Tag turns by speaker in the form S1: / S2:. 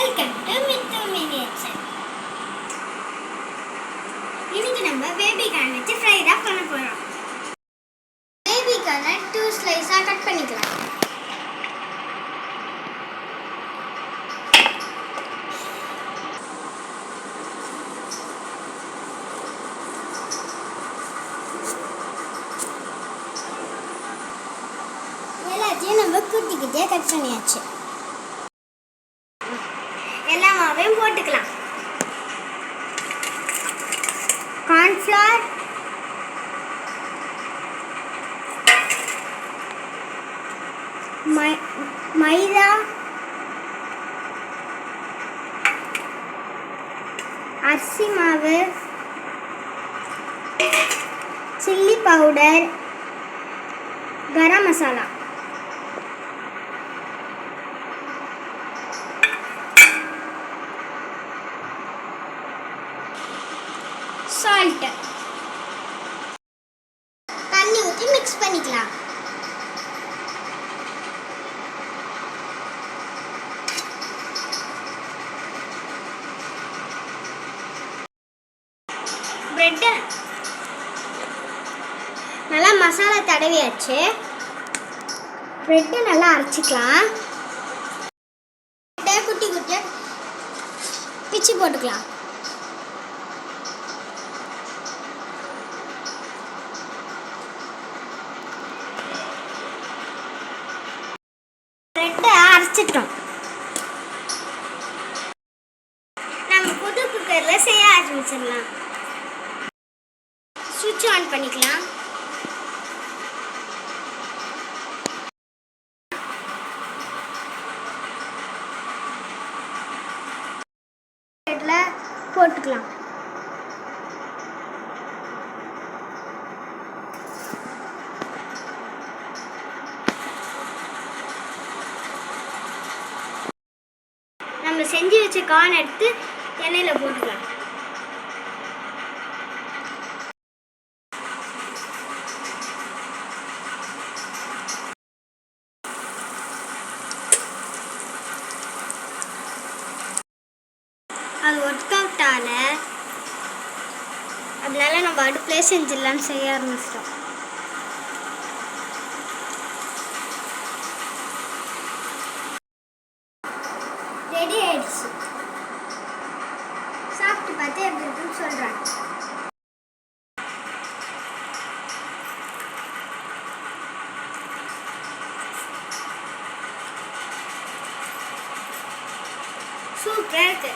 S1: Welcome to Mithu miniature. இன்னைக்கு நம்ம baby corn வச்சு ஃப்ரை தான் பண்ண போறோம். பேபி கார்னை 2 ஸ்லைஸா கட் பண்ணிக்கலாம். எல்லாத்தையும் நம்ம குட்டிக்கிட்டே கட் பண்ணியாச்சு. எல்லா மாவையும் போட்டுக்கலாம். கார்ன்ஃப்ளவர், மைதா, அரிசி மாவு, chilli powder, garam masala, salt, தண்ணி ஊற்றி மிக்ஸ் பண்ணிக்கலாம். பிரெட்டை நல்லா மசாலா தடவியாச்சு. பிரெட்டை நல்லா அரைச்சிக்கலாம். குட்டி குட்டியாக பிச்சு போட்டுக்கலாம். பிரெட்டை அரைச்சிட்டோம். நம்ம புது குக்கரில் செய்ய ஆரம்பிச்சிடலாம். சுவிட்ச் ஆன் பண்ணிக்கலாம். போட்டுக்கலாம். நம்ம செஞ்சு வச்ச கார்ன் எடுத்து எண்ணெயில போட்டுக்கலாம். அது ஒர்க் அவுட் ஆகல, அதனால நம்ம அடுப்புலேயே செஞ்சிடலான்னு செய்ய ஆரம்பிச்சிட்டோம். ரெடி ஆயிடுச்சு. சாப்பிட்டு பார்த்து எப்படி இருக்குன்னு சொல்கிறேன். சூப்பராக இருக்கு.